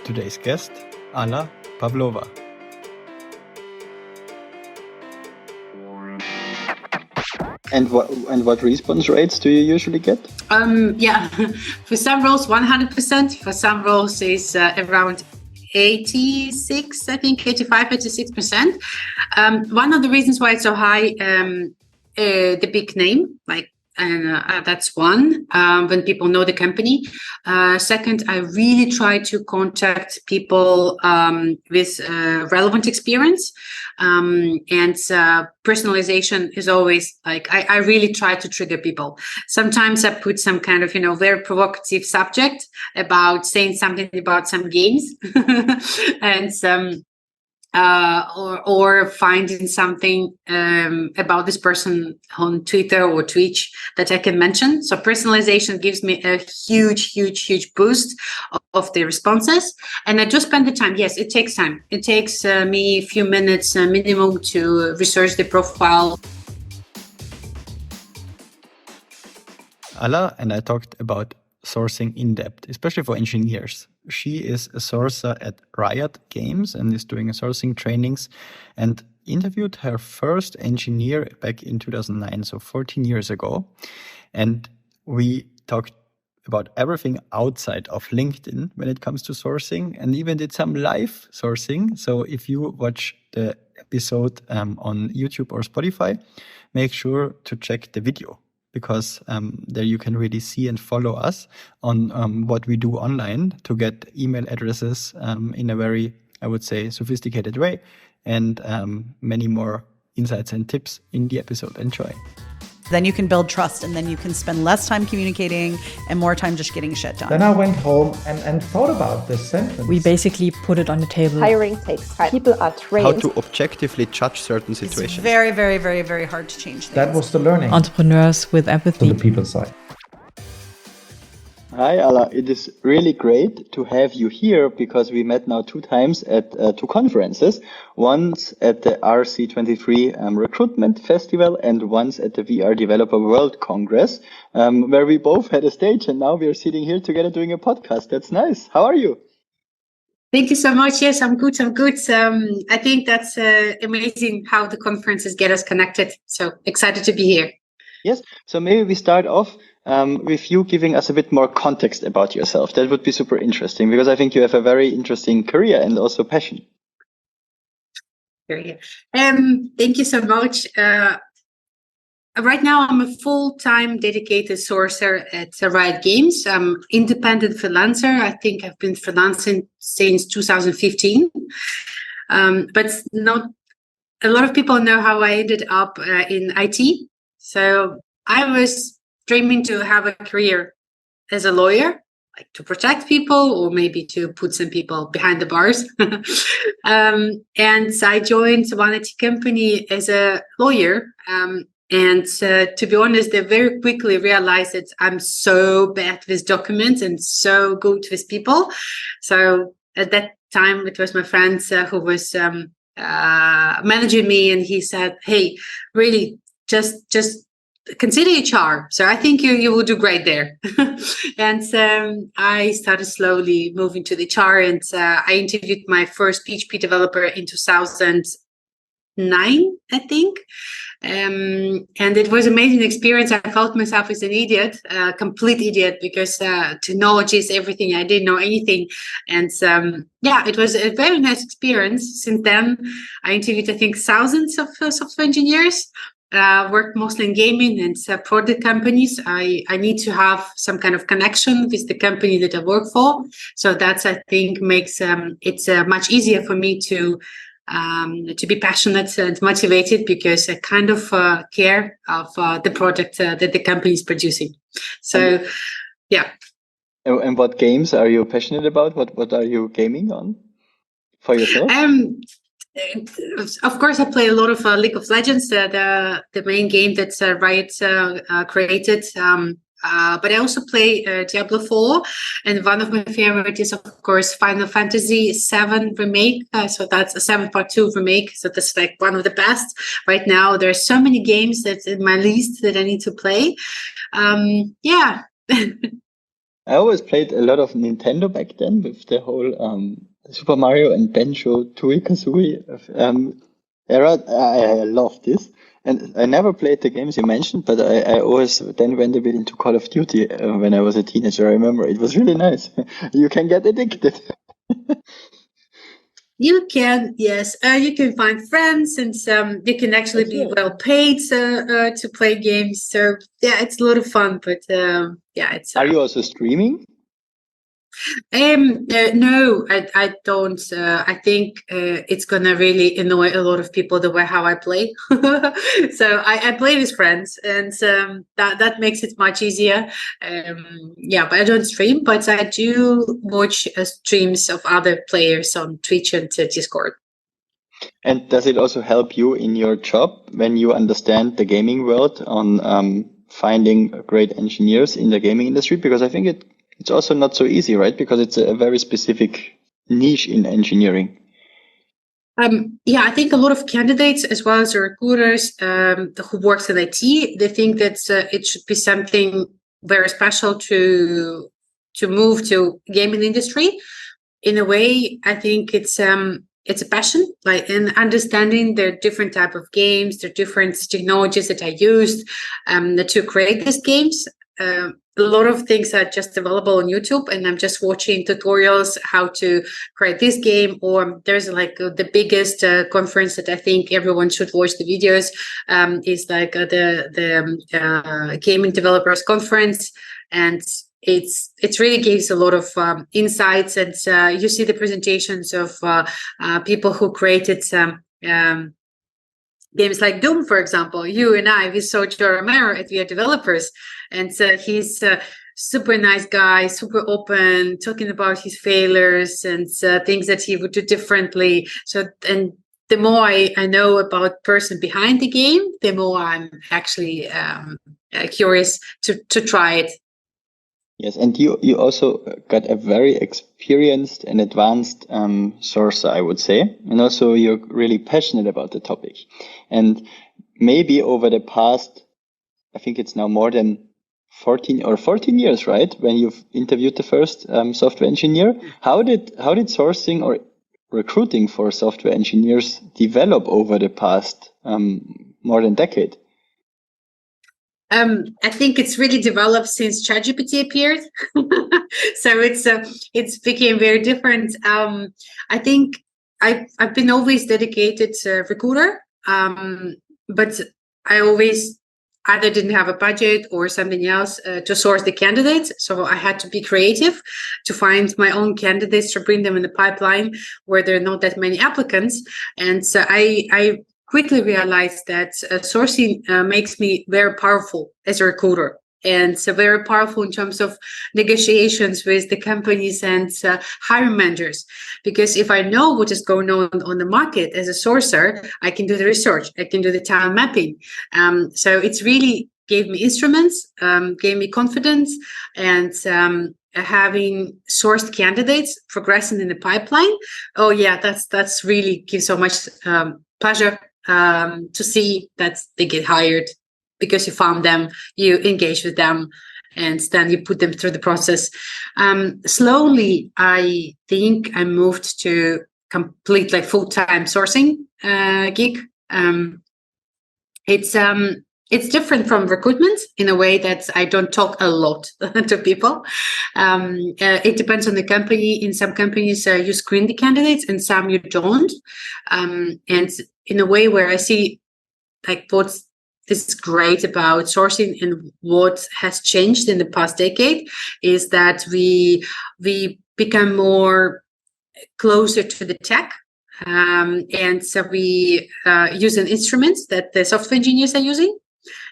today's guest, Alla Pavlova. And what response rates do you usually get? For some roles 100%. For some roles is around 86, I think 85, 86%. One of the reasons why it's so high, the big name, that's one, when people know the company. Second, I really try to contact people with relevant experience. And personalization is always I really try to trigger people. Sometimes I put some kind of, very provocative subject about saying something about some games and some or finding something about this person on Twitter or Twitch that I can mention. So personalization gives me a huge boost of the responses. And I just spend the time. Yes, it takes time. It takes me a few minutes minimum to research the profile. Alla and I talked about sourcing in depth, especially for engineers. She is a sourcer at Riot Games and is doing sourcing trainings, and interviewed her first engineer back in 2009, so 14 years ago. And we talked about everything outside of LinkedIn when it comes to sourcing, and even did some live sourcing. So if you watch the episode on YouTube or Spotify, make sure to check the video, because there you can really see and follow us on what we do online to get email addresses in a very, I would say, sophisticated way, and many more insights and tips in the episode. Enjoy. Then you can build trust, and then you can spend less time communicating and more time just getting shit done. Then I went home and thought about this sentence. We basically put it on the table. Hiring takes time. People are trained. How to objectively judge certain situations. It's very, very, very, very hard to change things. That was the learning. Entrepreneurs with empathy. To the people side. Hi, Alla. It is really great to have you here, because we met now 2 times at 2 conferences. Once at the RC23 Recruitment Festival, and once at the VR Developer World Congress, where we both had a stage, and now we are sitting here together doing a podcast. That's nice. How are you? Thank you so much. Yes, I'm good. I think that's amazing how the conferences get us connected. So excited to be here. Yes. So maybe we start off with you giving us a bit more context about yourself. That would be super interesting, because I think you have a very interesting career and also passion. Thank you so much. Right now, I'm a full-time dedicated sourcer at Riot Games. I'm independent freelancer. I think I've been freelancing since 2015. But not a lot of people know how I ended up in IT. So I was dreaming to have a career as a lawyer, like to protect people, or maybe to put some people behind the bars. And I joined one IT company as a lawyer. And to be honest, they very quickly realized that I'm so bad with documents and so good with people. So at that time, it was my friend who was managing me, and he said, "Hey, really, just consider HR. So I think you will do great there." And I started slowly moving to the HR, and I interviewed my first PHP developer in 2009, I think. And it was an amazing experience. I felt myself as an idiot, complete idiot, because technology is everything. I didn't know anything. And it was a very nice experience. Since then, I interviewed, I think, thousands of software engineers. Worked mostly in gaming and product companies. I need to have some kind of connection with the company that I work for. So that's, I think, makes it much easier for me to be passionate and motivated, because I kind of care of the product that the company is producing. So, yeah. And what games are you passionate about? What are you gaming on for yourself? Of course, I play a lot of League of Legends, the main game that Riot created. But I also play Diablo 4, and one of my favorites is, of course, Final Fantasy VII Remake. So that's a 7 Part 2 remake. So that's like one of the best right now. There are so many games that's in my list that I need to play. I always played a lot of Nintendo back then with the whole Super Mario and Banjo Tooie Kazooie era. I love this. And I never played the games you mentioned, but I always then went a bit into Call of Duty when I was a teenager. I remember it was really nice. You can get addicted. You can, yes. You can find friends, and you can actually be well paid to play games. So yeah, it's a lot of fun. But yeah, it's. Are you also streaming? No, I don't. I think it's gonna really annoy a lot of people the way how I play. So I play with friends, and that makes it much easier. Yeah, but I don't stream, but I do watch streams of other players on Twitch and Discord. And does it also help you in your job when you understand the gaming world on finding great engineers in the gaming industry? Because I think it's also not so easy, right? Because it's a very specific niche in engineering. Yeah, I think a lot of candidates, as well as the recruiters who works in IT, they think that it should be something very special to move to gaming industry. In a way, I think it's a passion, like in understanding the different type of games, the different technologies that are used to create these games. A lot of things are just available on YouTube, and I'm just watching tutorials how to create this game. Or there's like the biggest conference that I think everyone should watch the videos is like the Gaming Developers Conference, and it really gives a lot of insights, and you see the presentations of people who created games like Doom, for example. You and I, we saw Joe Romero at We Are Developers, and he's a super nice guy, super open, talking about his failures and things that he would do differently. So, and the more I know about person behind the game, the more I'm actually curious to try it. Yes, and you also got a very experienced and advanced sourcer, I would say, and also you're really passionate about the topic. And maybe over the past, I think it's now more than 14 years, right? When you've interviewed the first software engineer, how did sourcing or recruiting for software engineers develop over the past more than decade? I think it's really developed since ChatGPT appeared. So it's became very different. I think I've been always dedicated to recruiter, but I always either didn't have a budget or something else to source the candidates. So I had to be creative to find my own candidates to bring them in the pipeline where there are not that many applicants. And so I quickly realized that sourcing makes me very powerful as a recruiter, and so very powerful in terms of negotiations with the companies and hiring managers. Because if I know what is going on the market as a sourcer, I can do the research, I can do the talent mapping. So it's really gave me instruments, gave me confidence, and having sourced candidates progressing in the pipeline. Oh yeah, that's really gives so much pleasure. To see that they get hired because you found them, you engage with them, and then you put them through the process. Slowly, I think I moved to complete like full-time sourcing gig. It's different from recruitment in a way that I don't talk a lot to people. It depends on the company. In some companies, you screen the candidates, and some you don't. And in a way where I see like what is great about sourcing and what has changed in the past decade is that we become more closer to the tech. And so we use an instruments that the software engineers are using,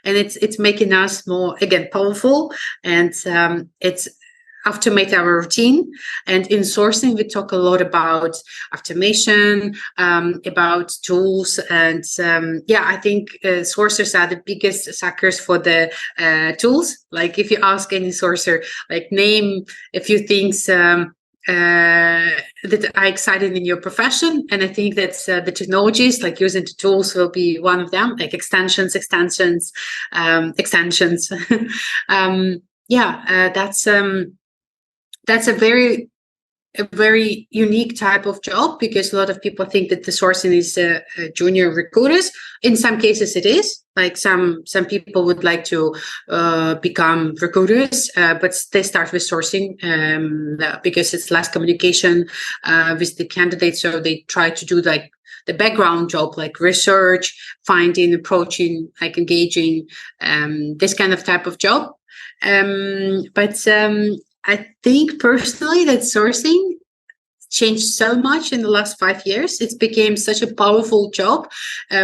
and it's making us more, again, powerful, and it's automate our routine. And in sourcing, we talk a lot about automation, about tools, and I think sourcers are the biggest suckers for the tools. Like if you ask any sourcer, like name a few things that are exciting in your profession, and I think that the technologies like using the tools will be one of them, like extensions. That's that's a very unique type of job, because a lot of people think that the sourcing is junior recruiters. In some cases it is, like some people would like to become recruiters, but they start with sourcing because it's less communication with the candidates, so they try to do like the background job, like research, finding, approaching, like engaging, this kind of type of job. But I think personally that sourcing changed so much in the last 5 years. It's became such a powerful job.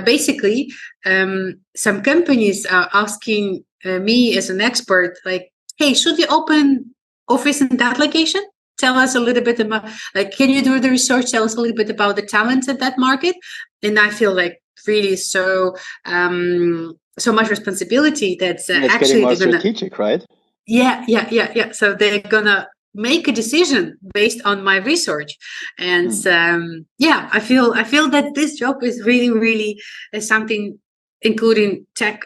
Basically, some companies are asking me as an expert, like, hey, should we open office in that location? Tell us a little bit about, like, can you do the research? Tell us a little bit about the talents at that market. And I feel like really so much responsibility that's it's actually getting more strategic, right? Yeah. So they're gonna make a decision based on my research, and I feel that this job is really something, including tech,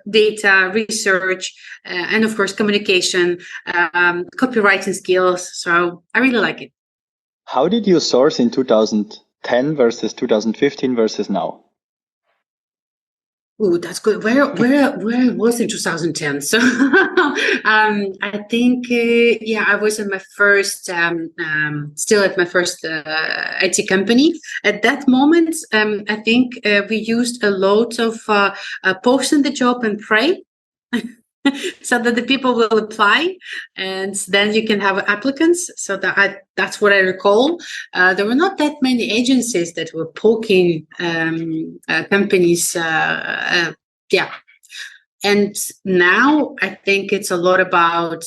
data research, and of course communication, copywriting skills. So I really like it. How did you source in 2010 versus 2015 versus now? Oh, that's good. Where was in 2010? So I think I was in my first still at my first IT company. At that moment, I think we used a lot of posting the job and pray. So that the people will apply, and then you can have applicants. So that's what I recall. There were not that many agencies that were poking companies. And now I think it's a lot about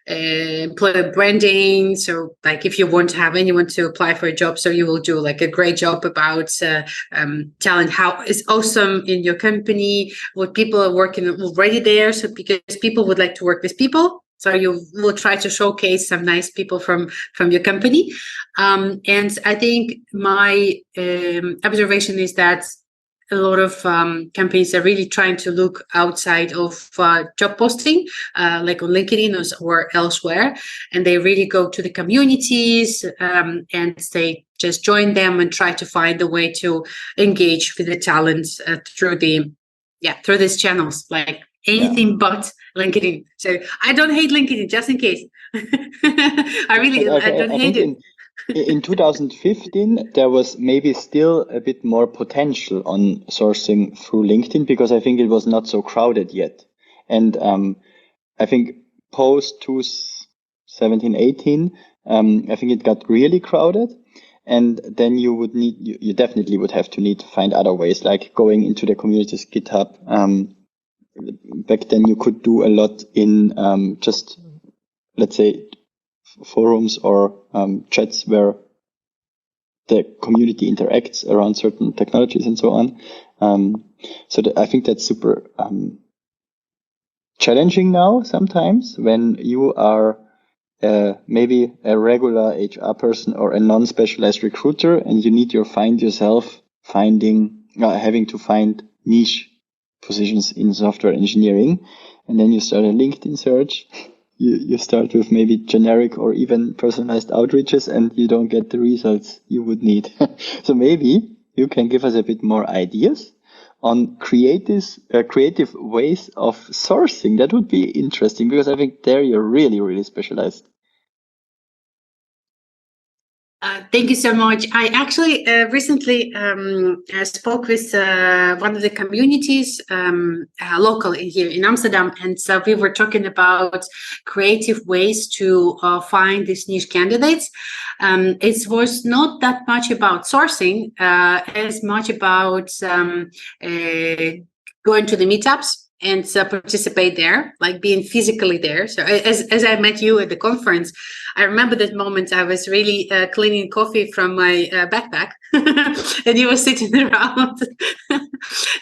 employer branding. So like if you want to have anyone to apply for a job, so you will do like a great job about telling how it's awesome in your company, what people are working already there. So because people would like to work with people, so you will try to showcase some nice people from your company. And I think my observation is that a lot of companies are really trying to look outside of job posting, like on LinkedIn or elsewhere, and they really go to the communities and they just join them and try to find a way to engage with the talent through these channels, like anything but LinkedIn. So I don't hate LinkedIn, just in case. I don't hate it. In 2015, there was maybe still a bit more potential on sourcing through LinkedIn because I think it was not so crowded yet. And I think post 2017, 18, I think it got really crowded. And then you definitely would have to find other ways, like going into the community's GitHub. Back then you could do a lot in just, let's say, forums or chats where the community interacts around certain technologies and so on. I think that's super challenging now sometimes when you are maybe a regular HR person or a non-specialized recruiter and you need having to find niche positions in software engineering, and then you start a LinkedIn search. You start with maybe generic or even personalized outreaches and you don't get the results you would need. So maybe you can give us a bit more ideas on creative ways of sourcing. That would be interesting because I think there you're really, really specialized. Thank you so much. I actually recently spoke with one of the communities local here in Amsterdam, and so we were talking about creative ways to find these niche candidates. It was not that much about sourcing, as much about going to the meetups and participate there, like being physically there. So as I met you at the conference, I remember that moment. I was really cleaning coffee from my backpack and you were sitting around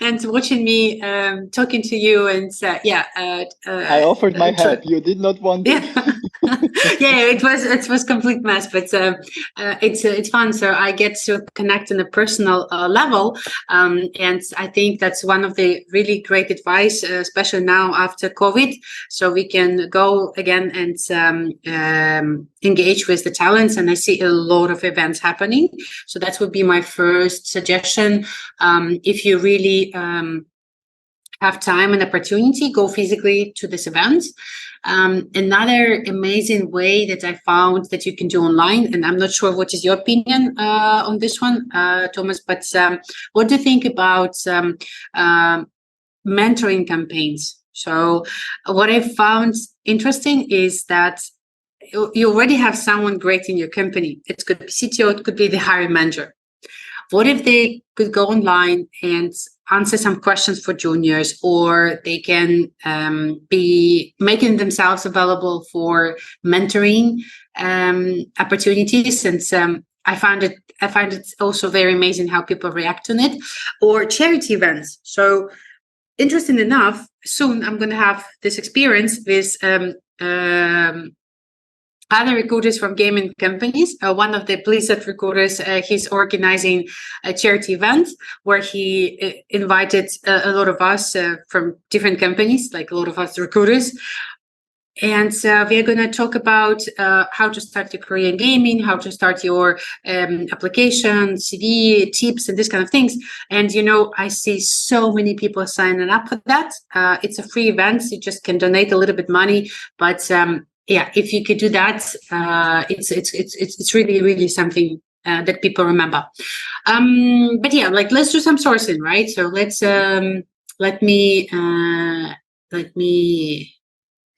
and watching me talking to you. And I offered my help. You did not want it. Yeah, it was complete mess, but it's fun. So I get to connect on a personal level, and I think that's one of the really great advice, especially now after COVID. So we can go again and engage with the talents, and I see a lot of events happening. So that would be my first suggestion. If you really have time and opportunity, go physically to this event. Another amazing way that I found that you can do online, and I'm not sure what is your opinion on this one, Thomas, but what do you think about mentoring campaigns? So what I found interesting is that you already have someone great in your company. It could be CTO, it could be the hiring manager. What if they could go online and answer some questions for juniors, or they can be making themselves available for mentoring opportunities? And I find it also very amazing how people react on it, or charity events. So interesting enough, soon I'm going to have this experience with other recruiters from gaming companies. One of the Blizzard recruiters, he's organizing a charity event where he invited a lot of us from different companies, like a lot of us recruiters. And we're going to talk about how to start your career in gaming, how to start your application, CV, tips, and this kind of things. And, I see so many people signing up for that. It's a free event. You just can donate a little bit money. But if you could do that, it's really, really something that people remember. But yeah, let's do some sourcing, right? So let me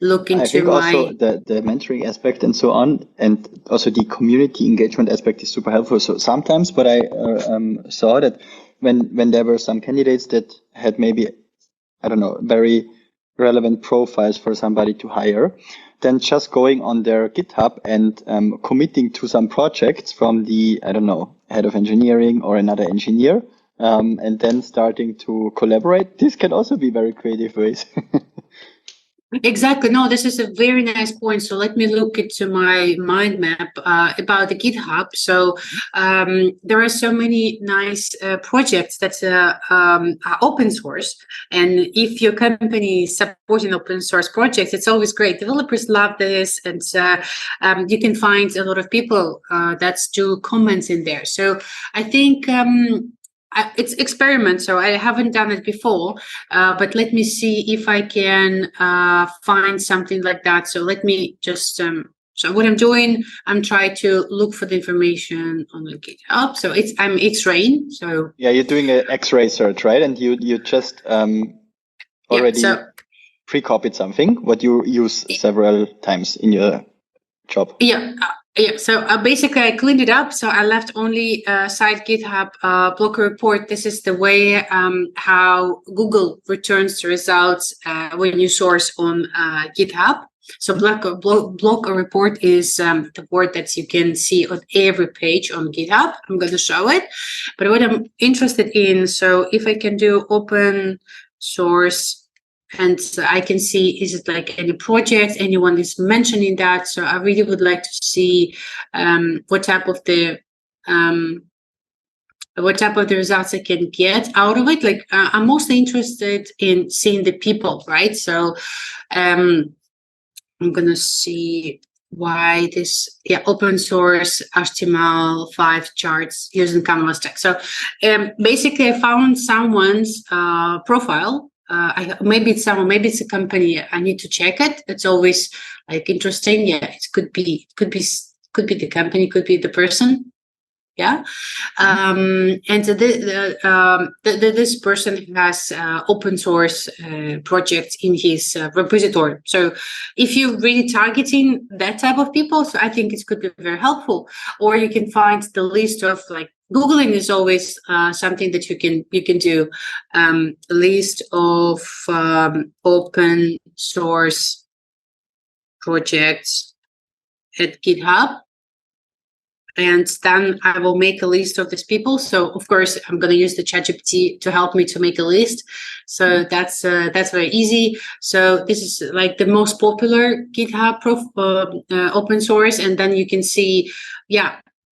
look into I think also the mentoring aspect and so on, and also the community engagement aspect is super helpful. So sometimes what I saw that when there were some candidates that had maybe, I don't know, very relevant profiles for somebody to hire, then just going on their GitHub and committing to some projects from the, I don't know, head of engineering or another engineer, and then starting to collaborate. This can also be very creative ways. Exactly. No, this is a very nice point. So let me look into my mind map about the GitHub. So there are so many nice projects that are open source. And if your company is supporting open source projects, it's always great. Developers love this. And you can find a lot of people that do comments in there. So I think it's experiment, so I haven't done it before, but let me see if I can find something like that. So let me just so what I'm doing, I'm trying to look for the information on the GitHub. So it's X-Rain. So yeah, you're doing an X-ray search, right? And you just already pre-copied something what you use several times in your job. Yeah, so basically I cleaned it up. So I left only side GitHub Blocker report. This is the way how Google returns the results when you source on GitHub. So Blocker report is the word that you can see on every page on GitHub. I'm going to show it. But what I'm interested in, so if I can do open source, and I can see, is it like any project, anyone is mentioning that? So I really would like to see what type of the results I can get out of it. Like I'm mostly interested in seeing the people, right? So I'm going to see why this, open source HTML5 charts using Canvas text. So basically I found someone's profile. Maybe it's someone, maybe it's a company. I need to check it. It's always interesting. Yeah, it could be the company, could be the person. Yeah, and this person has open source projects in his repository. So if you're really targeting that type of people, so I think it could be very helpful. Or you can find the list of Googling is always something that you can do. List of open source projects at GitHub. And then I will make a list of these people. So of course, I'm going to use the ChatGPT to help me to make a list. So that's very easy. So this is like the most popular GitHub open source. And then you can see,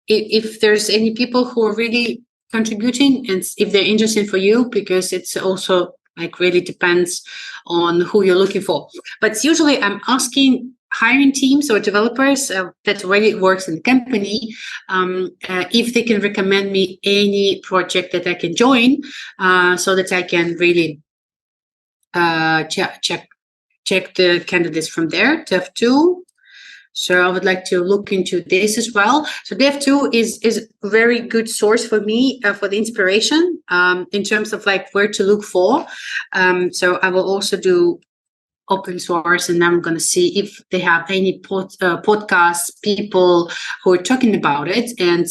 if there's any people who are really contributing and if they're interested for you, because it's also like really depends on who you're looking for. But usually I'm asking hiring teams or developers that already works in the company, if they can recommend me any project that I can join, so that I can really check the candidates from there. Dev2. So I would like to look into this as well. So Dev2 is a very good source for me for the inspiration in terms of like where to look for. So I will also do open source, and I'm going to see if they have any podcasts, people who are talking about it, and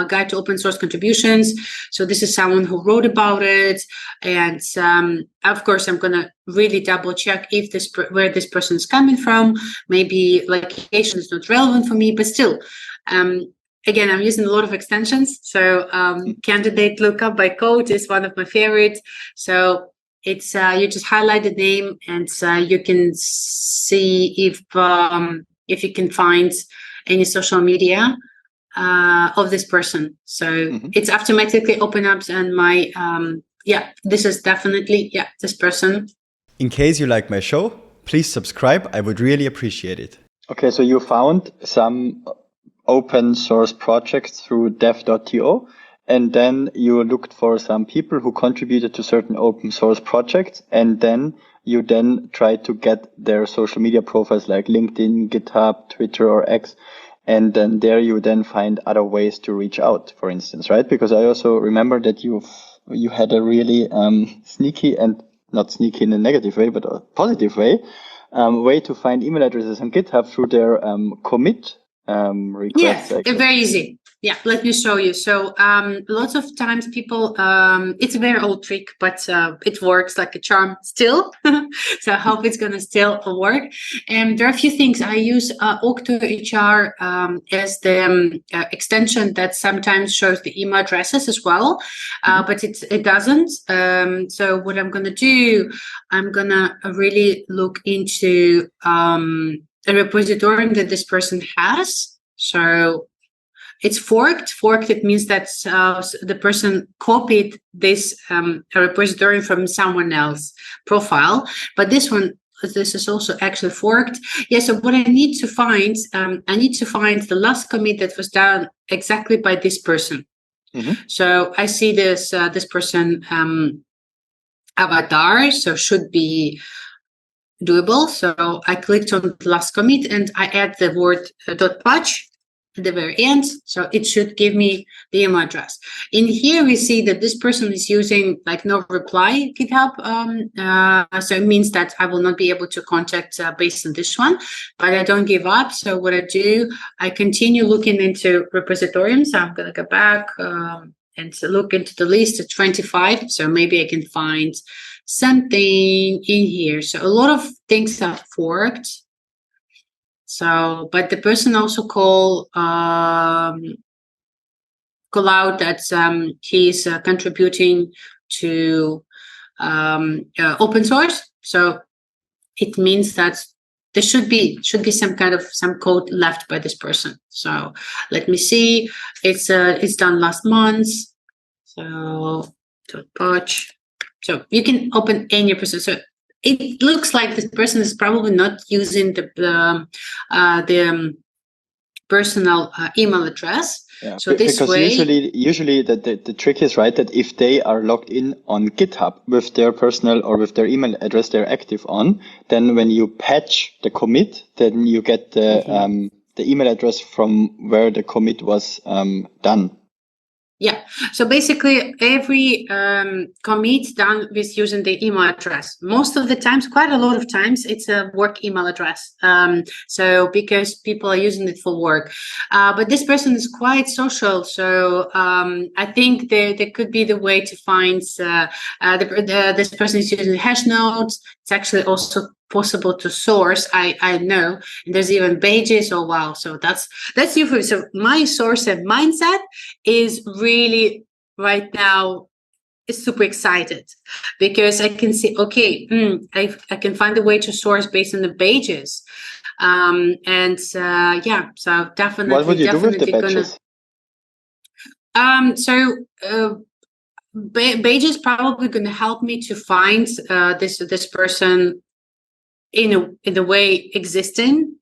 guide to open source contributions. So this is someone who wrote about it, and of course I'm going to really double check if where this person is coming from. Maybe location is not relevant for me, but still. Again, I'm using a lot of extensions. So candidate lookup by code is one of my favorites. So it's you just highlight the name, and you can see if you can find any social media of this person. So it's automatically open up, and my this is definitely this person. In case you like my show, please subscribe. I would really appreciate it. Okay, so you found some open source projects through dev.to. And then you looked for some people who contributed to certain open source projects. And then you tried to get their social media profiles like LinkedIn, GitHub, Twitter, or X. And then there you find other ways to reach out, for instance, right? Because I also remember that you had a really sneaky, and not sneaky in a negative way, but a positive way to find email addresses on GitHub through their commit requests. Yeah, very easy. Yeah, let me show you. So lots of times people, it's a very old trick, but it works like a charm still. So I hope it's going to still work. And there are a few things. I use Octo-HR as the extension that sometimes shows the email addresses as well, but it doesn't. So what I'm going to do, I'm going to really look into a repository that this person has. So it's forked. Forked, it means that the person copied this repository from someone else's profile. But this is also actually forked. Yeah, so what I need to find, the last commit that was done exactly by this person. So I see this person avatar, so should be doable. So I clicked on the last commit and I add the word .patch at the very end. So it should give me the email address. In here, we see that this person is using like no reply GitHub. So it means that I will not be able to contact based on this one, but I don't give up. So what I do, I continue looking into repositories. So I'm going to go back and look into the list at 25. So maybe I can find something in here. So a lot of things are forked. So, but the person also call out that he's contributing to open source. So it means that there should be some code left by this person. So let me see. It's done last month. So .patch. So you can open any person. So it looks like this person is probably not using the personal email address. Yeah, so this because way, usually the trick is, right, that if they are logged in on GitHub with their personal or with their email address they're active on, then when you patch the commit, then you get the email address from where the commit was done. Yeah. So basically, every commit done with using the email address. Most of the times, quite a lot of times, it's a work email address. So because people are using it for work, but this person is quite social. So I think there could be the way to find this person is using hash notes. It's actually also possible to source. I know, and there's even pages. Oh wow! So that's different. So my source and mindset is really right now is super excited because I can see, okay, I can find a way to source based on the pages. So definitely. What would you do with the badges? Pages probably going to help me to find this person in a way existing.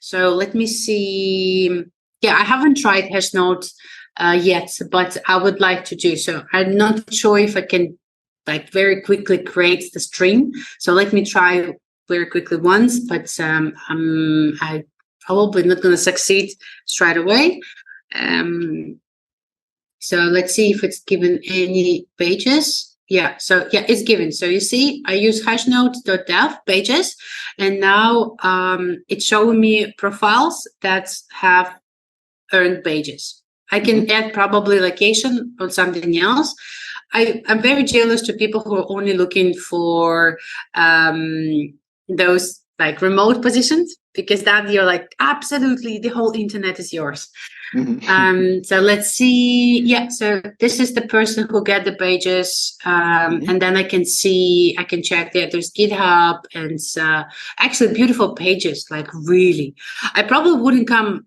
So let me see. Yeah, I haven't tried Hashnote yet, but I would like to do so. I'm not sure if I can like very quickly create the stream. So let me try very quickly once, but I'm probably not going to succeed straight away. So let's see if it's given any pages. Yeah, so yeah, it's given. So you see, I use hashnote.dev pages, and now it's showing me profiles that have earned pages. I can add probably location or something else. I'm very jealous to people who are only looking for those like remote positions, because then you're like, absolutely, the whole internet is yours. So let's see. Yeah, so this is the person who get the pages, and then I can check that there's GitHub and actually beautiful pages. Like really, I probably wouldn't come.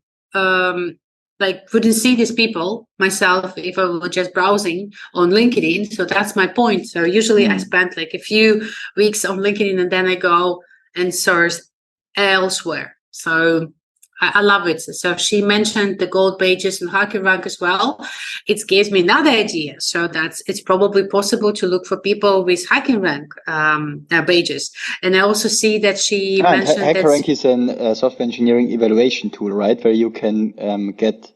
Wouldn't see these people myself if I were just browsing on LinkedIn. So that's my point. So usually I spend like a few weeks on LinkedIn and then I go and source elsewhere. So I love it. So she mentioned the gold pages and HackerRank as well. It gives me another idea. So it's probably possible to look for people with HackerRank pages. And I also see that she mentioned that HackerRank is a software engineering evaluation tool, right? Where you can get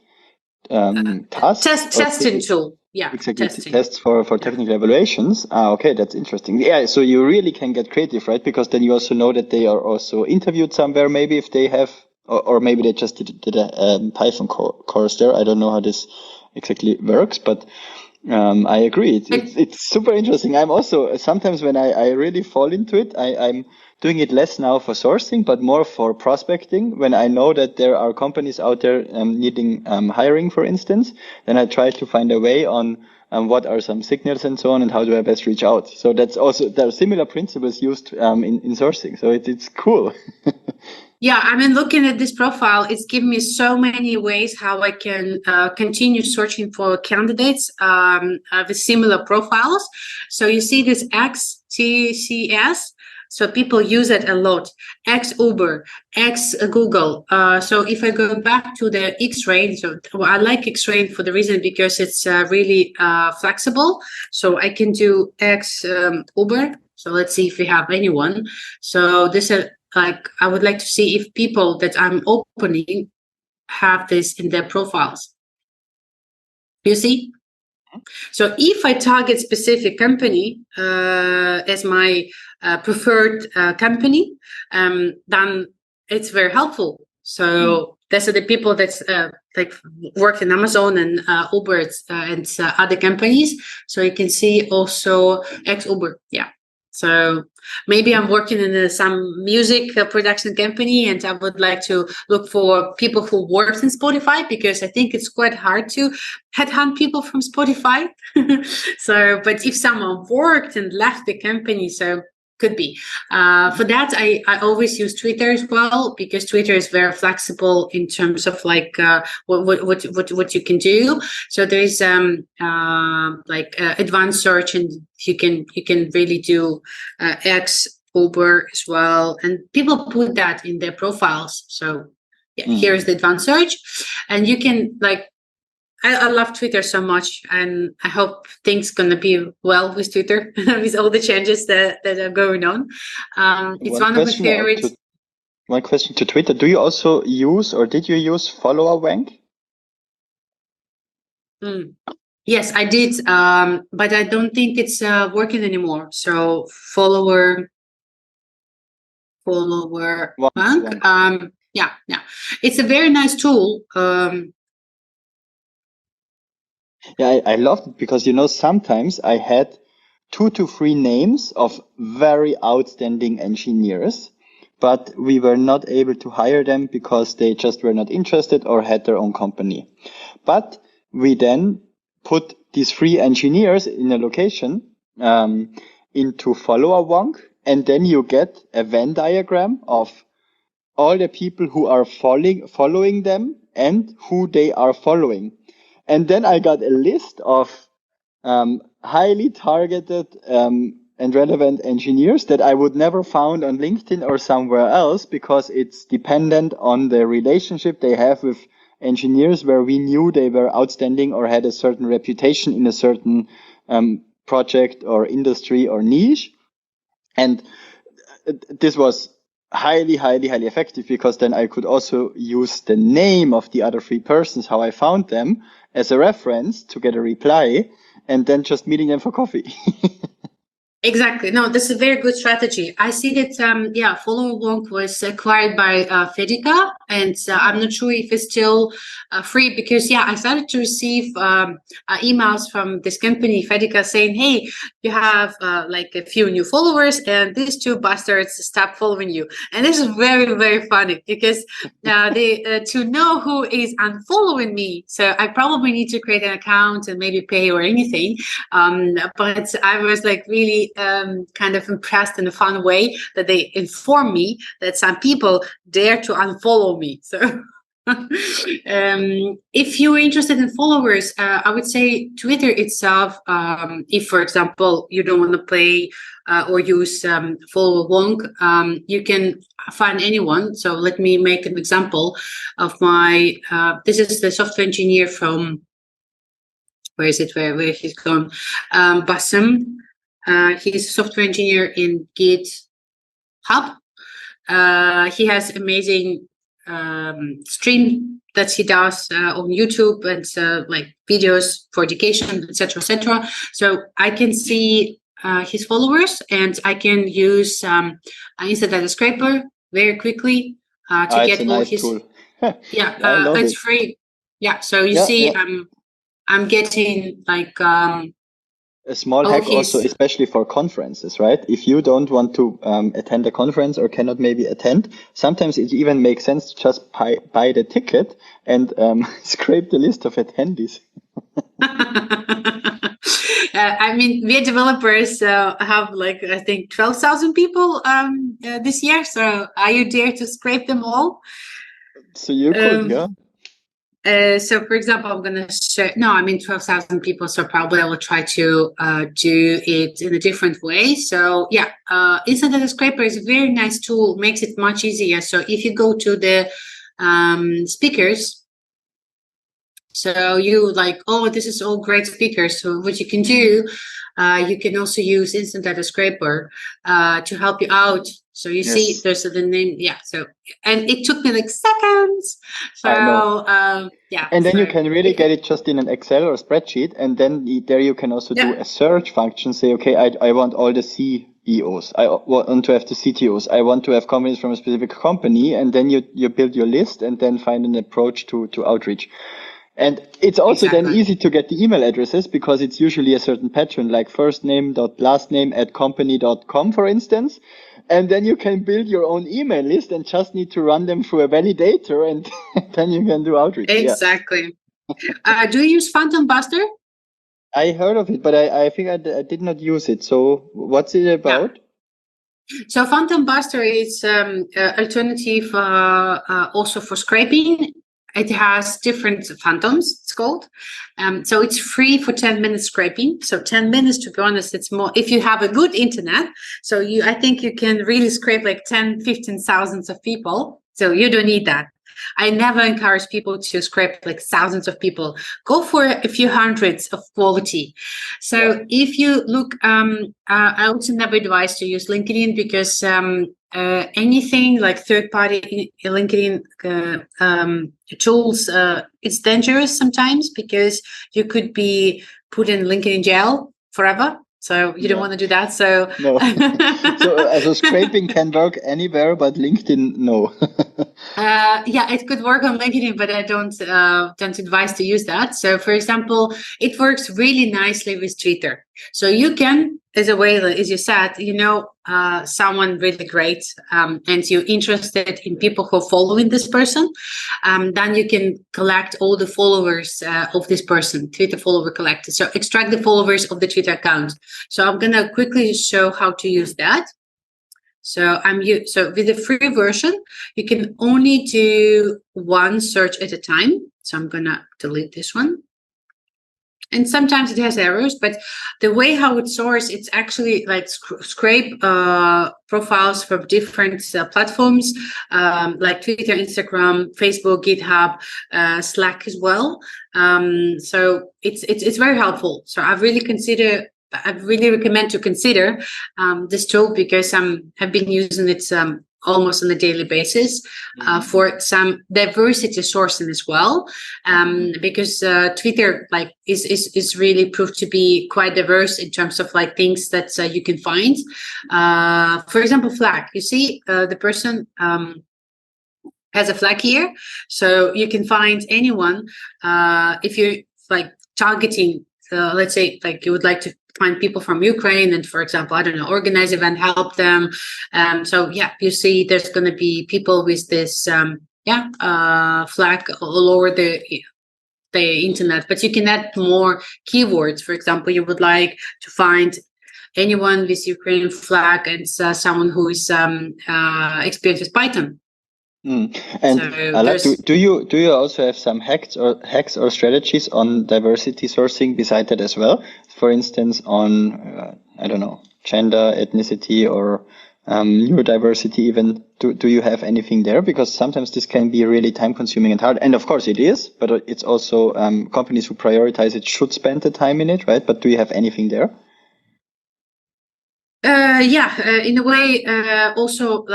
tasks. Testing tool. Yeah, exactly. Tests for technical evaluations. Okay, that's interesting. Yeah, so you really can get creative, right? Because then you also know that they are also interviewed somewhere, maybe if they have. Or maybe they just did a Python course there. I don't know how this exactly works, but I agree. It's super interesting. I'm also, sometimes when I really fall into it, I'm doing it less now for sourcing, but more for prospecting. When I know that there are companies out there needing hiring, for instance, then I try to find a way on what are some signals and so on, and how do I best reach out. So that's also, there are similar principles used in sourcing. So it's cool. Yeah, I mean, looking at this profile, it's given me so many ways how I can continue searching for candidates with similar profiles. So you see this XTCS. So people use it a lot. X Uber, X Google. So if I go back to the X-Ray, I like X-Ray for the reason because it's really flexible. So I can do X Uber. So let's see if we have anyone. So this is I would like to see if people that I'm opening have this in their profiles. You see? So if I target specific company as my preferred company, then it's very helpful. So those are the people that's work in Amazon and Uber and other companies. So you can see also ex-Uber. Yeah. So maybe I'm working in some music production company and I would like to look for people who work in Spotify, because I think it's quite hard to headhunt people from Spotify. But if someone worked and left the company, so could be. For that, I always use Twitter as well, because Twitter is very flexible in terms of what you can do. So there is advanced search, and you can really do X Uber as well, and people put that in their profiles. So yeah, here's the advanced search, and you can I love Twitter so much, and I hope things gonna be well with Twitter with all the changes that are going on. It's one of my favorites. One question to Twitter: do you also use, or did you use follower rank? Yes, I did, but I don't think it's working anymore. So follower rank. Yeah, it's a very nice tool. Yeah, I loved it because, sometimes I had 2 to 3 names of very outstanding engineers, but we were not able to hire them because they just were not interested or had their own company. But we then put these 3 engineers in a location into follower wonk, and then you get a Venn diagram of all the people who are following them and who they are following. And then I got a list of highly targeted and relevant engineers that I would never found on LinkedIn or somewhere else, because it's dependent on the relationship they have with engineers where we knew they were outstanding or had a certain reputation in a certain project or industry or niche. And this was highly effective, because then I could also use the name of the other 3 persons, how I found them, as a reference to get a reply, and then just meeting them for coffee. Exactly. No, that's a very good strategy. I see that, Follow Wonk was acquired by Fedica, and I'm not sure if it's still free, because, I started to receive emails from this company, Fedica, saying, hey, you have like a few new followers, and these 2 bastards stop following you. And this is very, very funny, because they to know who is unfollowing me. So I probably need to create an account and maybe pay or anything. But I was like really kind of impressed in a fun way that they inform me that some people dare to unfollow me. So if you're interested in followers, I would say Twitter itself, if, for example, you don't want to pay or use Follow Wonk, you can find anyone. So let me make an example of my, this is the software engineer from, where is it, where he's gone, Bassem. He's a software engineer in GitHub. He has amazing stream that he does on YouTube, and like videos for education, etc., etc. So I can see his followers, and I can use Instant Data Scraper very quickly to get all his. Tool. It's free. Yeah, so you see, I'm getting like. A small hack also, especially for conferences, right? If you don't want to attend a conference or cannot maybe attend, sometimes it even makes sense to just buy the ticket and scrape the list of attendees. I mean, we developers have like, I think, 12,000 people this year. So are you dare to scrape them all? So you could, yeah. So, for example, I'm going to share, 12,000 people. So probably I will try to do it in a different way. So Instant Data Scraper is a very nice tool, makes it much easier. So if you go to the speakers, so you like, oh, this is all great speakers. So what you can do, you can also use Instant Data Scraper to help you out. So you see, there's the name, So, and it took me like seconds. So, And then you can really get it just in an Excel or spreadsheet, and then there you can also do a search function. Say, okay, I want all the CEOs. I want to have the CTOs. I want to have companies from a specific company, and then you build your list and then find an approach to outreach. And it's also then easy to get the email addresses, because it's usually a certain pattern, like first name dot last name at company.com, for instance. And then you can build your own email list and just need to run them through a validator, and then you can do outreach. Exactly. Do you use Phantom Buster? I heard of it, but I think I did not use it. So what's it about? So Phantom Buster is alternative also for scraping. It has different phantoms, it's called. So it's free for 10 minutes scraping. So 10 minutes, to be honest, it's more, if you have a good internet. So I think you can really scrape like 10, 15,000 of people. So you don't need that. I never encourage people to scrape like thousands of people. Go for a few hundreds of quality. So if you look, I also never advise to use LinkedIn, because anything like third-party LinkedIn tools, it's dangerous sometimes, because you could be put in LinkedIn jail forever. So you don't want to do that. So no. So scraping can work anywhere, but LinkedIn, no. It could work on LinkedIn, but I don't advise to use that. So, for example, it works really nicely with Twitter. So you can, as a way, as you said, someone really great, and you're interested in people who are following this person, then you can collect all the followers of this person, Twitter follower collector. So extract the followers of the Twitter account. So I'm gonna quickly show how to use that. So with the free version, you can only do one search at a time. So I'm gonna delete this one. And sometimes it has errors, but the way how it sorts, it's actually like scrape profiles from different platforms, like Twitter, Instagram, Facebook, GitHub, Slack as well. So it's very helpful. So I really recommend to consider this tool, because I've been using it almost on a daily basis for some diversity sourcing as well, because Twitter is really proved to be quite diverse in terms of things that you can find. For example, flag. You see, the person has a flag here, so you can find anyone if you're targeting. Let's say you would like to find people from Ukraine and, for example, I don't know, organize event, help them. So you see there's going to be people with this flag all over the internet, but you can add more keywords. For example, you would like to find anyone with Ukrainian flag and someone who is experienced with Python. And Alla, do you also have some hacks or strategies on diversity sourcing beside that as well? For instance, on I don't know, gender, ethnicity, or neurodiversity even. Do you have anything there? Because sometimes this can be really time consuming and hard. And of course it is, but it's also companies who prioritize it should spend the time in it, right? But do you have anything there? In a way, also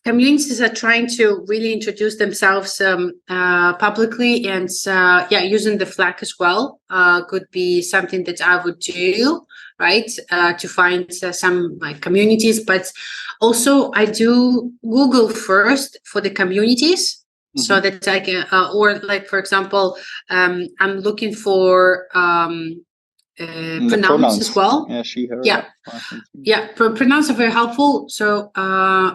communities are trying to really introduce themselves publicly, and using the flag as well could be something that I would do, right? To find some communities, but also I do Google first for the communities, so that I can, or for example, I'm looking for pronouns as well. Yeah, she, her. Yeah, pronouns are very helpful. So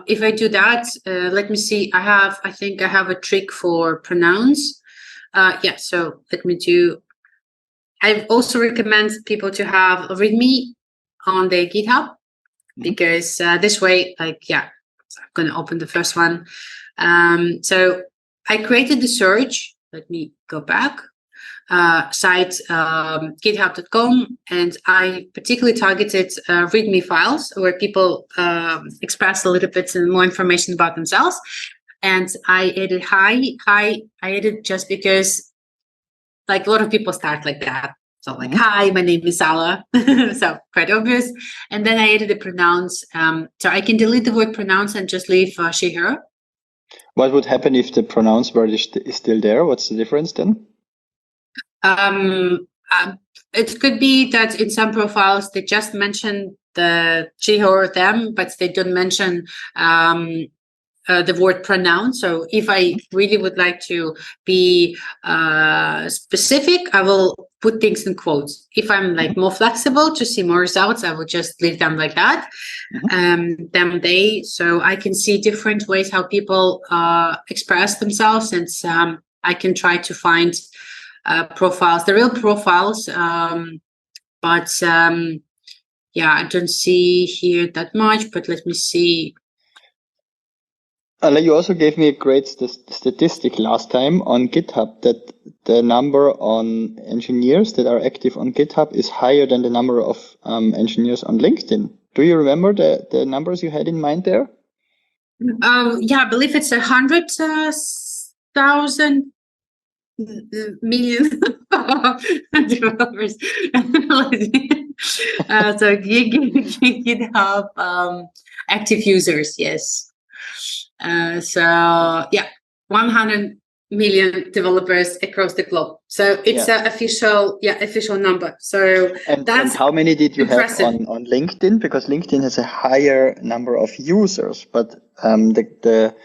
if I do that, let me see. I think I have a trick for pronouns. So let me do. I also recommend people to have a README on their GitHub, because this way, so I'm going to open the first one. So I created the search. Let me go back. Site github.com, and I particularly targeted README files where people express a little bit more information about themselves. And I added hi. I added just because a lot of people start like that. So hi, my name is Alla. So quite obvious. And then I added the pronouns. So I can delete the word pronouns and just leave she, her. What would happen if the pronouns word is still there? What's the difference then? It could be that in some profiles they just mention the she, her, or them, but they don't mention the word pronoun. So if I really would like to be specific, I will put things in quotes. If I'm more flexible to see more results, I would just leave them like that. Them, they. So I can see different ways how people express themselves, and I can try to find profiles, the real profiles, but I don't see here that much, but let me see. Alla, you also gave me a great statistic last time on GitHub that the number on engineers that are active on GitHub is higher than the number of engineers on LinkedIn. Do you remember the numbers you had in mind there? I believe it's 100,000 million developers. So GitHub active users, yes. 100 million developers across the globe. So it's an official number. So and how many did you have on LinkedIn? Because LinkedIn has a higher number of users, but the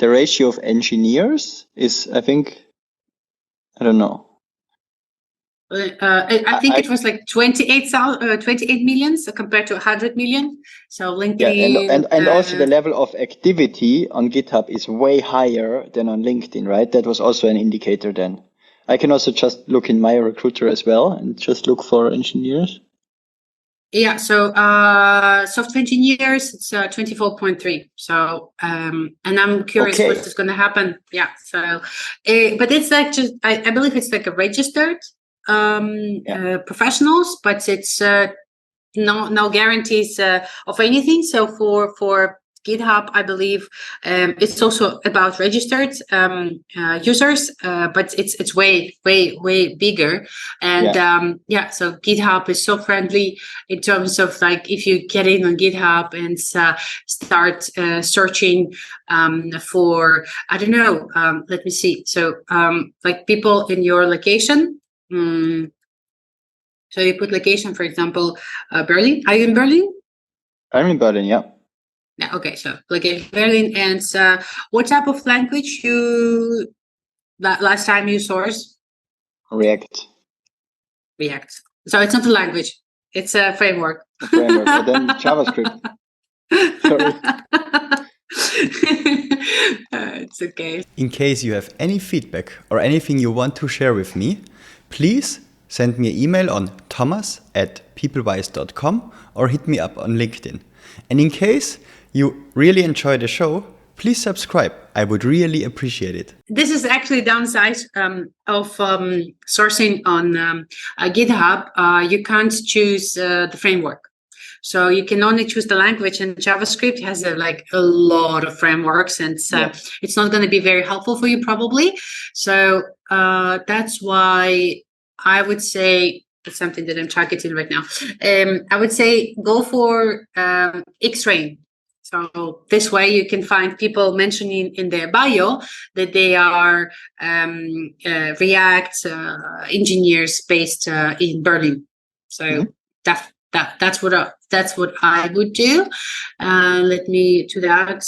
ratio of engineers is, I think, I don't know. I think it was like 28 million compared to 100 million. So LinkedIn. Yeah, and also the level of activity on GitHub is way higher than on LinkedIn, right? That was also an indicator then. I can also just look in my recruiter as well and just look for engineers. Yeah, so software engineers, it's 24.3. So, and I'm curious Okay. what's going to happen. Yeah, so, but it's like just, I believe it's like a registered professionals, but it's no guarantees of anything. So for GitHub, I believe it's also about registered users, but it's way bigger. And so GitHub is so friendly in terms of like if you get in on GitHub and start searching for, I don't know, let me see. So like people in your location. So you put location, for example, Berlin. Are you in Berlin? I'm in Berlin, yeah. Yeah. Okay. So location Berlin, and what type of language you last time you sourced? React. So it's not a language; it's a framework. A framework, and then JavaScript. Sorry. It's okay. In case you have any feedback or anything you want to share with me, please send me an email on thomas@peoplewise.com or hit me up on LinkedIn. And in case you really enjoy the show, please subscribe. I would really appreciate it. This is actually downside of sourcing on GitHub. You can't choose the framework. So you can only choose the language, and JavaScript has a lot of frameworks, and it's not going to be very helpful for you probably. So that's why I would say it's something that I'm targeting right now. I would say go for X-Rain. So this way you can find people mentioning in their bio that they are React engineers based in Berlin. So that's what I would do. Let me do that.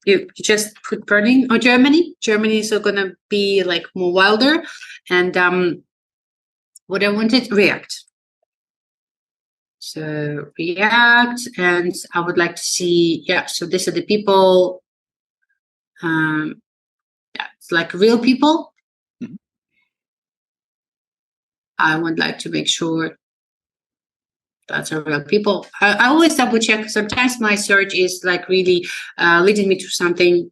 You just put Berlin or Germany. Germany is going to be like more wilder, and what I wanted, React. So React, and I would like to see, so these are the people, it's like real people. Mm-hmm. I would like to make sure that's a real people. I always double check. Sometimes my search is like really leading me to something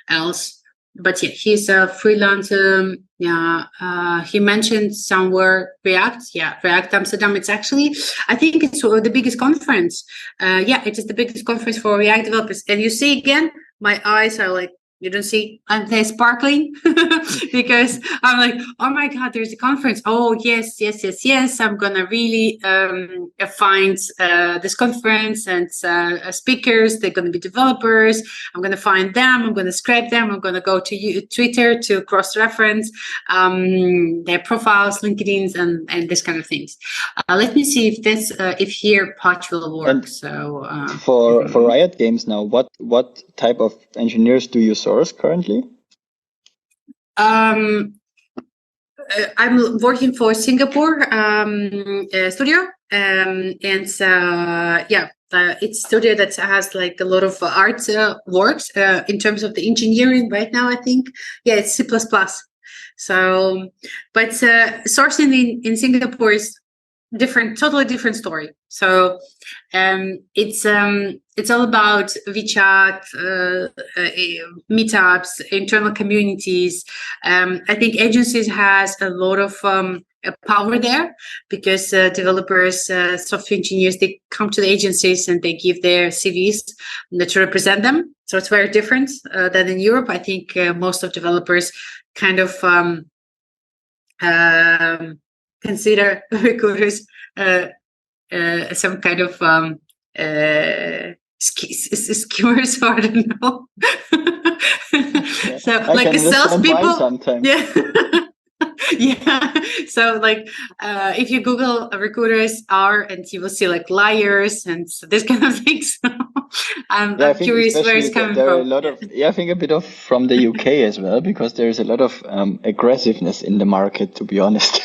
else. But yeah, he's a freelancer. He mentioned somewhere React. Yeah, React Amsterdam. It's actually, I think it's the biggest conference. It is the biggest conference for React developers. And you see again, my eyes are like, you don't see, and they're sparkling because I'm like, oh my God, there's a conference. Oh, yes. I'm going to really find this conference and speakers. They're going to be developers. I'm going to find them. I'm going to scrape them. I'm going to go to Twitter to cross-reference their profiles, LinkedIn's, and this kind of things. Let me see if here part will work. And so for Riot Games now, what type of engineers do you source currently? I'm working for Singapore studio, and it's a studio that has like a lot of art works in terms of the engineering. Right now, I think it's C++. So, but sourcing in Singapore is totally different story. So it's all about WeChat, meetups, internal communities. I think agencies has a lot of power there because developers, software engineers, they come to the agencies and they give their CVs to represent them. So it's very different than in Europe. I think most of developers kind of consider recruiters some kind of skimmers, or I don't know. So like a salespeople. So like if you Google recruiters and you will see like liars and this kind of things. I'm curious where it's coming from. There are a lot of, I think a bit of from the UK as well, because there is a lot of aggressiveness in the market, to be honest.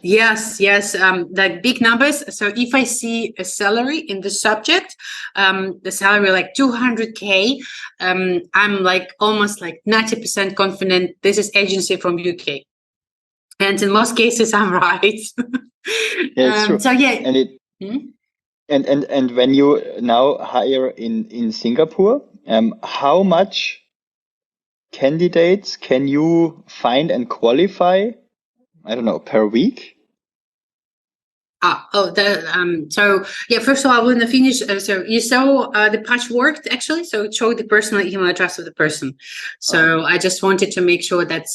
Yes, like big numbers. So if I see a salary in the subject, the salary like 200K, I'm like almost like 90% confident this is agency from UK. And in most cases, I'm right. Yeah, it's true. So yeah. And it and when you now hire in Singapore, how much candidates can you find and qualify? I don't know, per week? So yeah, first of all, I want to finish. So you saw the patch worked actually. So it showed the personal email address of the person. So I just wanted to make sure that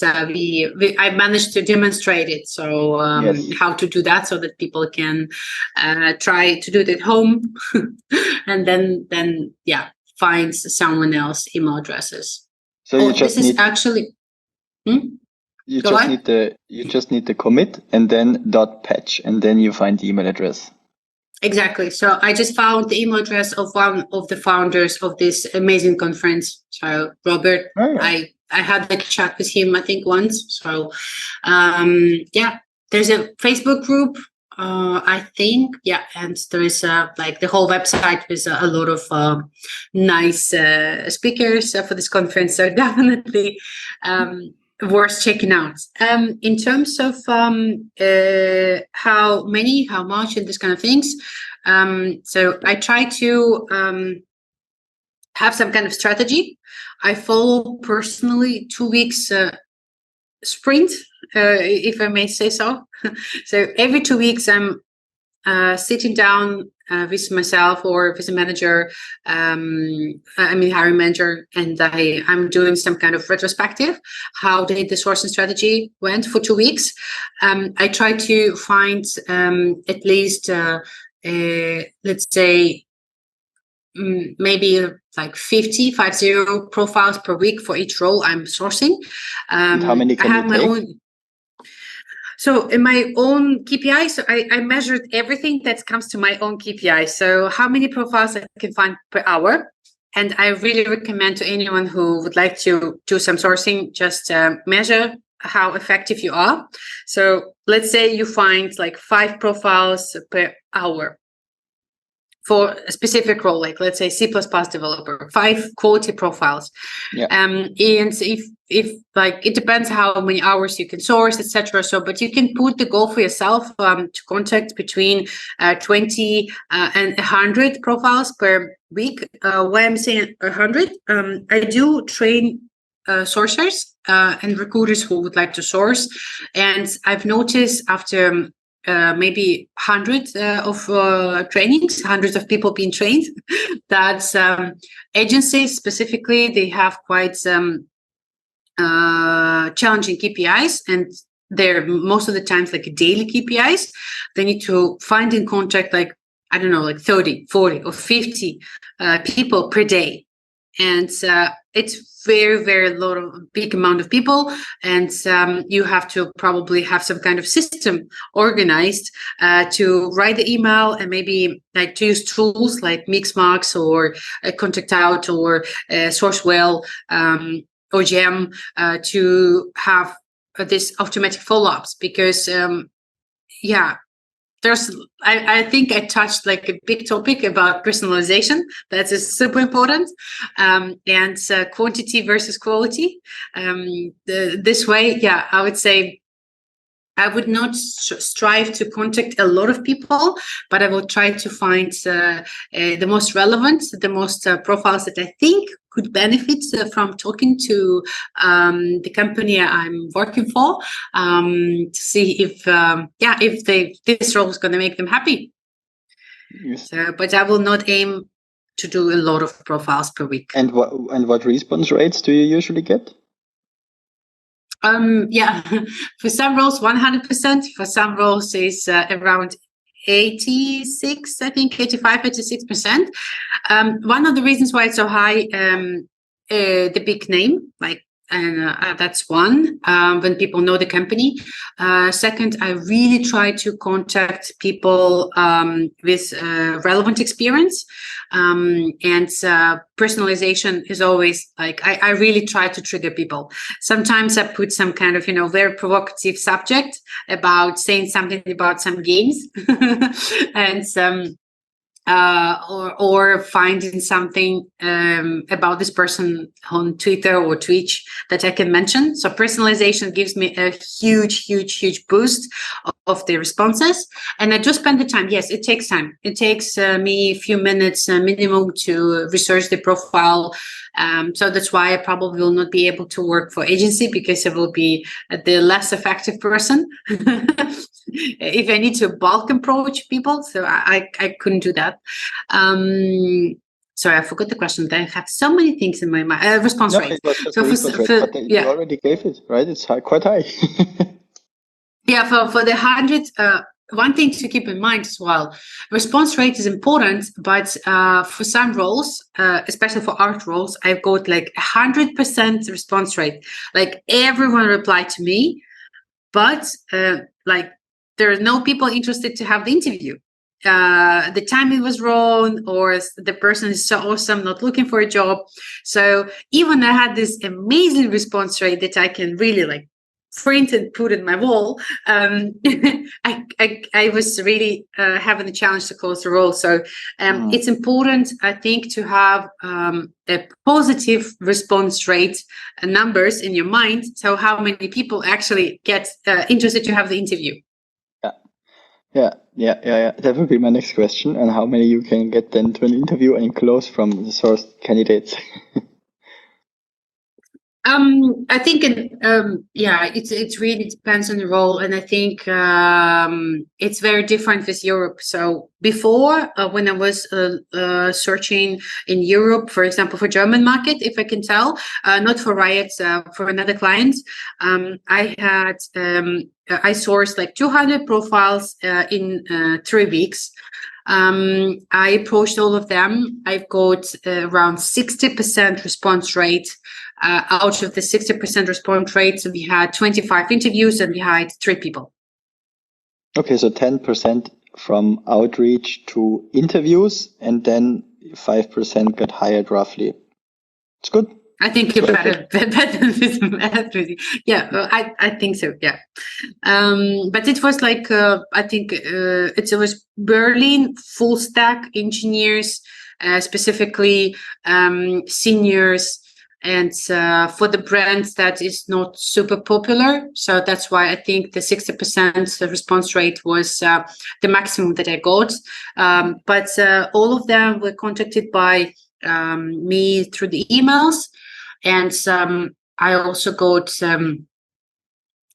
I managed to demonstrate it. So Yes. how to do that so that people can try to do it at home, and then find someone else email addresses. So you just this need is actually. you just need the commit and then .patch, and then you find the email address. Exactly. So I just found the email address of one of the founders of this amazing conference. So Robert, I had a chat with him, I think once. So there's a Facebook group, I think. Yeah, and there is like the whole website with a lot of nice speakers for this conference. So definitely worth checking out. In terms of how much, and this kind of things. So I try to have some kind of strategy. I follow personally 2 weeks sprint, if I may say so. So every 2 weeks I'm sitting down with myself or with a manager, hiring manager, and I'm doing some kind of retrospective. How did the sourcing strategy went for 2 weeks? I try to find at least, let's say, maybe like 50 profiles per week for each role I'm sourcing. And how many can I have you my take? own. So in my own KPI, so I measured everything that comes to my own KPI. So how many profiles I can find per hour. And I really recommend to anyone who would like to do some sourcing, just measure how effective you are. So let's say you find like 5 profiles per hour for a specific role, like let's say C++ developer, 5 quality profiles. Yeah. And if like, it depends how many hours you can source, etc. So, but you can put the goal for yourself to contact between 20 and 100 profiles per week. Why I'm saying 100, I do train sourcers and recruiters who would like to source, and I've noticed after maybe hundreds of trainings, hundreds of people being trained, that agencies specifically, they have quite challenging KPIs, and they're most of the times like daily KPIs. They need to find and contact like, I don't know, like 30, 40 or 50 people per day. And it's very, very big amount of people. And you have to probably have some kind of system organized to write the email, and maybe like to use tools like Mixmarks or Contact Out or Sourcewell or Gem to have this automatic follow-ups, because I think I touched like a big topic about personalization. That is super important, and quantity versus quality. This way, I would say I would not strive to contact a lot of people, but I will try to find the most relevant, the most profiles that I think could benefit from talking to the company I'm working for, to see if this role is going to make them happy. Yes. So, but I will not aim to do a lot of profiles per week. And what response rates do you usually get? For some roles 100%, for some roles is around 86, I think 85, 86%. One of the reasons why it's so high, the big name, like that's one, when people know the company. Second, I really try to contact people with relevant experience. And personalization is always like, I really try to trigger people. Sometimes I put some kind of, very provocative subject about saying something about some games and some or finding something about this person on Twitter or Twitch that I can mention. So personalization gives me a huge boost of the responses. And I just spend the time. Yes, it takes time. It takes me a few minutes minimum to research the profile. So that's why I probably will not be able to work for agency, because I will be the less effective person if I need to bulk approach people. So I couldn't do that. Sorry, I forgot the question. I have so many things in my mind. Response rate. It was just a response rate, but you already gave it, right? It's quite high. Yeah, for the 100, one thing to keep in mind as well, response rate is important, but for some roles, especially for art roles, I've got like 100% response rate. Like everyone replied to me, but like there are no people interested to have the interview. The timing was wrong, or the person is so awesome, not looking for a job. So even I had this amazing response rate that I can really like print and put in my wall. I was really having a challenge to close the role. So it's important, I think, to have a positive response rate numbers in your mind. So how many people actually get interested to have the interview? Yeah. That would be my next question. And how many you can get then to an interview and close from the sourced candidates? I think it really depends on the role, and I think it's very different with Europe. So before, when I was searching in Europe, for example, for German market, if I can tell, not for Riot, for another client, I sourced like 200 profiles in 3 weeks. I approached all of them. I've got around 60% response rate. Out of the 60% response rate, so we had 25 interviews and we hired 3 people. Okay, so 10% from outreach to interviews, and then 5% got hired roughly. It's good. I think you're better with math. Yeah, I think so. Yeah, but it was like I think it was Berlin full stack engineers, specifically seniors, and for the brands that is not super popular. So that's why I think the 60% response rate was the maximum that I got. But all of them were contacted by me through the emails. And I also got,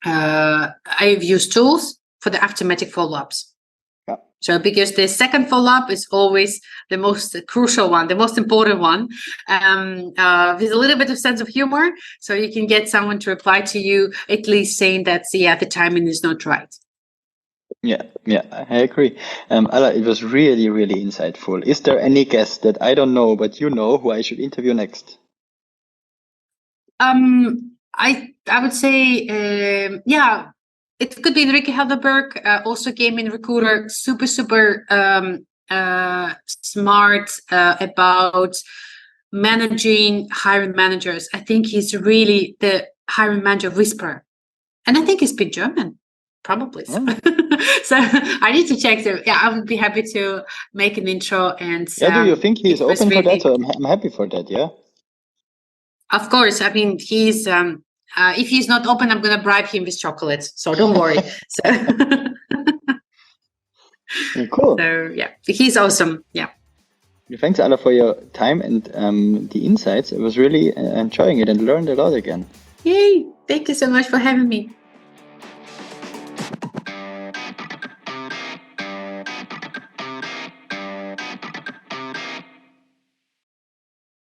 I've used tools for the automatic follow-ups. Yeah. So because the second follow-up is always the most crucial one, the most important one, with a little bit of sense of humor. So you can get someone to reply to you, at least saying that, the timing is not right. Yeah, I agree. Alla, it was really, really insightful. Is there any guest that I don't know, but you know, who I should interview next? I would say, it could be Enrique Helderberg, also gaming recruiter, super smart about managing hiring managers. I think he's really the hiring manager whisperer, and I think he speaks German, probably. So, so I need to check. So I would be happy to make an intro. And do you think he's open for that? So I'm happy for that. Yeah. Of course. I mean, he's if he's not open, I'm going to bribe him with chocolates. So don't worry. Cool. So yeah, he's awesome. Yeah. Thanks, Alla, for your time and the insights. I was really enjoying it and learned a lot again. Yay! Thank you so much for having me.